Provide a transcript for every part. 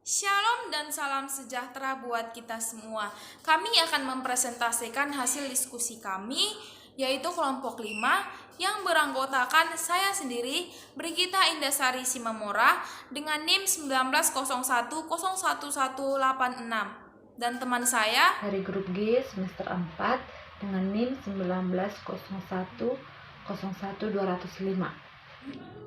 Shalom dan salam sejahtera buat kita semua. Kami akan mempresentasikan hasil diskusi kami, yaitu kelompok 5 yang beranggotakan saya sendiri, Brigita Indasari Simamora dengan NIM 1901011186 dan teman saya dari grup G semester 4 dengan NIM 1901011205.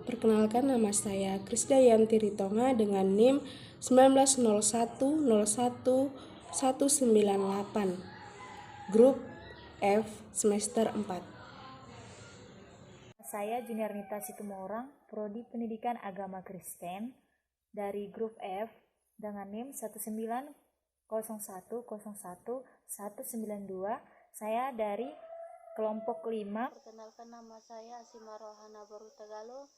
Perkenalkan, nama saya Krisdayanti Ritonga dengan NIM 1901011198, grup F semester 4. Saya Juniarnita Situmorang, Prodi Pendidikan Agama Kristen dari grup F dengan NIM 1901011192. Saya dari kelompok 5. Perkenalkan, nama saya Asima Rohana Baru Tagalo,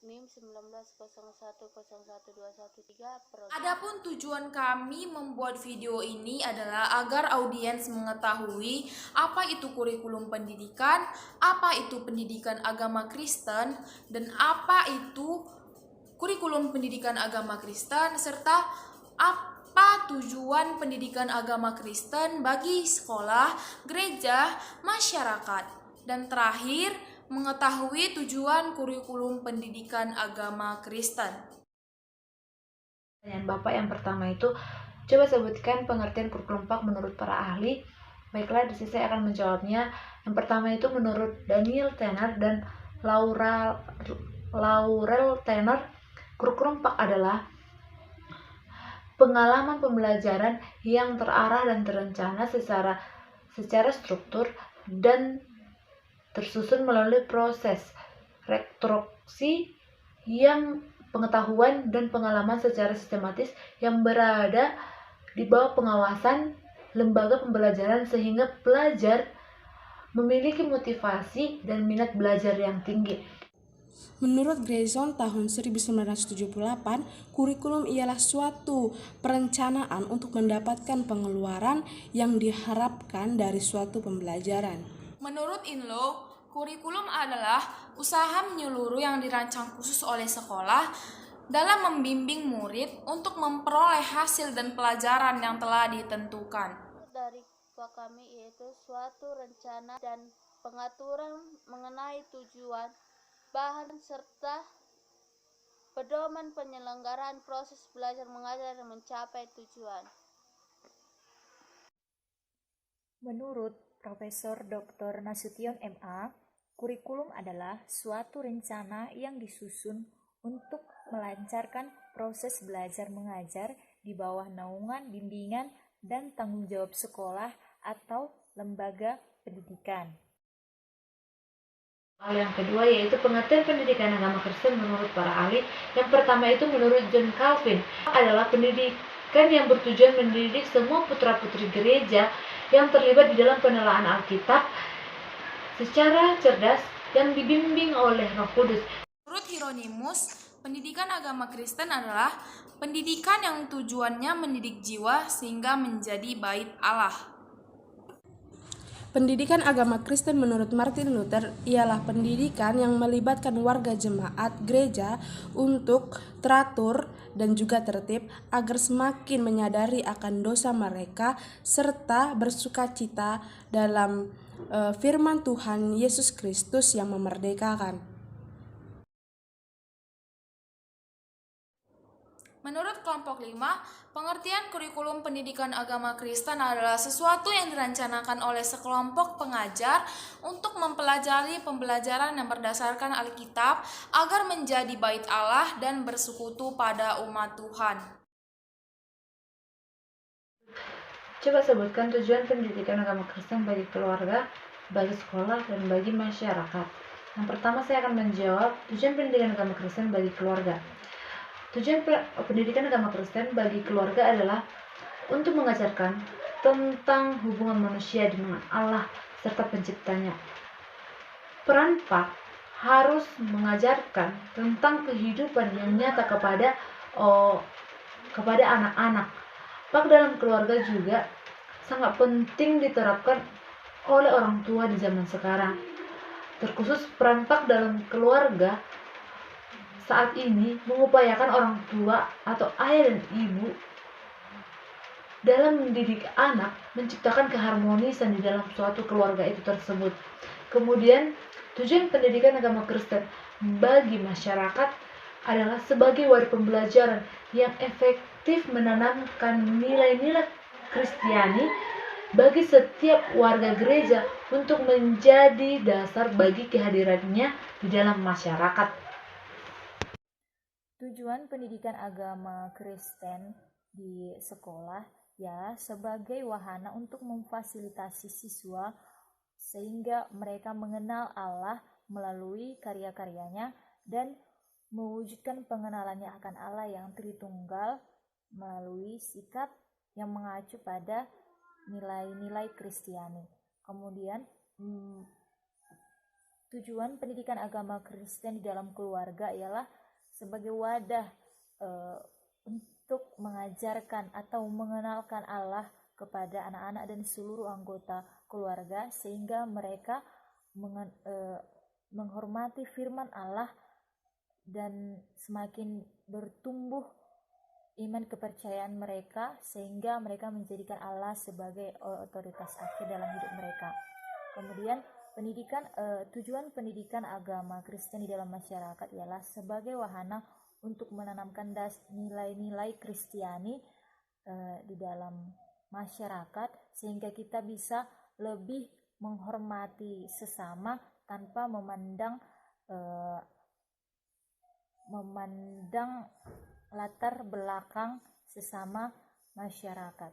NIM 1901011213. Adapun tujuan kami membuat video ini adalah agar audiens mengetahui apa itu kurikulum pendidikan, apa itu pendidikan agama Kristen, dan apa itu kurikulum pendidikan agama Kristen, serta apa tujuan pendidikan agama Kristen bagi sekolah, gereja, masyarakat. Dan terakhir, mengetahui tujuan kurikulum pendidikan agama Kristen. Pertanyaan Bapak yang pertama itu, coba sebutkan pengertian kurikulum PAK menurut para ahli. Baiklah, di sini saya akan menjawabnya. Yang pertama itu menurut Daniel Tanner dan Laurel Tanner, kurikulum PAK adalah pengalaman pembelajaran yang terarah dan terencana secara struktur dan tersusun melalui proses retroaksi yang pengetahuan dan pengalaman secara sistematis yang berada di bawah pengawasan lembaga pembelajaran sehingga pelajar memiliki motivasi dan minat belajar yang tinggi. Menurut Grayson tahun 1978, kurikulum ialah suatu perencanaan untuk mendapatkan pengeluaran yang diharapkan dari suatu pembelajaran. Menurut Inlo, kurikulum adalah usaha menyeluruh yang dirancang khusus oleh sekolah dalam membimbing murid untuk memperoleh hasil dan pelajaran yang telah ditentukan. Dari Pak kami yaitu suatu rencana dan pengaturan mengenai tujuan, bahan serta pedoman penyelenggaraan proses belajar mengajar dan mencapai tujuan. Menurut Profesor Dr. Nasution MA, kurikulum adalah suatu rencana yang disusun untuk melancarkan proses belajar mengajar di bawah naungan bimbingan dan tanggung jawab sekolah atau lembaga pendidikan. Hal yang kedua yaitu pengertian pendidikan agama Kristen menurut para ahli. Yang pertama itu menurut John Calvin adalah pendidikan yang bertujuan mendidik semua putra-putri gereja yang terlibat di dalam penelaahan Alkitab secara cerdas yang dibimbing oleh Roh Kudus. Menurut Hieronymus, pendidikan agama Kristen adalah pendidikan yang tujuannya mendidik jiwa sehingga menjadi bait Allah. Pendidikan agama Kristen menurut Martin Luther ialah pendidikan yang melibatkan warga jemaat gereja untuk teratur dan juga tertib agar semakin menyadari akan dosa mereka serta bersukacita dalam firman Tuhan Yesus Kristus yang memerdekakan. Menurut kelompok 5, pengertian kurikulum pendidikan agama Kristen adalah sesuatu yang direncanakan oleh sekelompok pengajar untuk mempelajari pembelajaran yang berdasarkan Alkitab agar menjadi bait Allah dan bersekutu pada umat Tuhan. Coba sebutkan tujuan pendidikan agama Kristen bagi keluarga, bagi sekolah, dan bagi masyarakat. Yang pertama saya akan menjawab tujuan pendidikan agama Kristen bagi keluarga. Tujuan pendidikan agama Kristen bagi keluarga adalah untuk mengajarkan tentang hubungan manusia dengan Allah serta penciptanya. Peran PAK harus mengajarkan tentang kehidupan yang nyata kepada anak-anak. PAK dalam keluarga juga sangat penting diterapkan oleh orang tua di zaman sekarang. Terkhusus peran PAK dalam keluarga saat ini mengupayakan orang tua atau ayah dan ibu dalam mendidik anak menciptakan keharmonisan di dalam suatu keluarga itu tersebut. Kemudian, tujuan pendidikan agama Kristen bagi masyarakat adalah sebagai wadah pembelajaran yang efektif menanamkan nilai-nilai Kristiani bagi setiap warga gereja untuk menjadi dasar bagi kehadirannya di dalam masyarakat. Tujuan pendidikan agama Kristen di sekolah ya sebagai wahana untuk memfasilitasi siswa sehingga mereka mengenal Allah melalui karya-karyanya dan mewujudkan pengenalannya akan Allah yang Tritunggal melalui sikap yang mengacu pada nilai-nilai Kristiani. Kemudian tujuan pendidikan agama Kristen di dalam keluarga ialah sebagai wadah untuk mengajarkan atau mengenalkan Allah kepada anak-anak dan seluruh anggota keluarga sehingga mereka menghormati firman Allah dan semakin bertumbuh iman kepercayaan mereka sehingga mereka menjadikan Allah sebagai otoritas akhir dalam hidup mereka. Kemudian tujuan pendidikan agama Kristen di dalam masyarakat ialah sebagai wahana untuk menanamkan nilai-nilai Kristiani di dalam masyarakat sehingga kita bisa lebih menghormati sesama tanpa memandang latar belakang sesama masyarakat.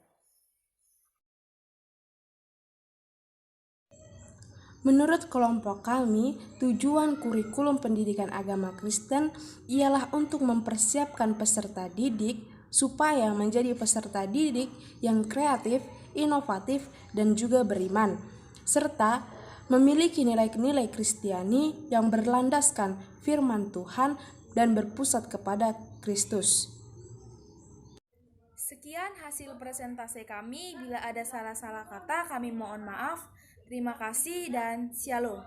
Menurut kelompok kami, tujuan kurikulum pendidikan agama Kristen ialah untuk mempersiapkan peserta didik supaya menjadi peserta didik yang kreatif, inovatif, dan juga beriman, serta memiliki nilai-nilai Kristiani yang berlandaskan firman Tuhan dan berpusat kepada Kristus. Sekian hasil presentasi kami. Bila ada salah-salah kata, kami mohon maaf. Terima kasih dan shalom.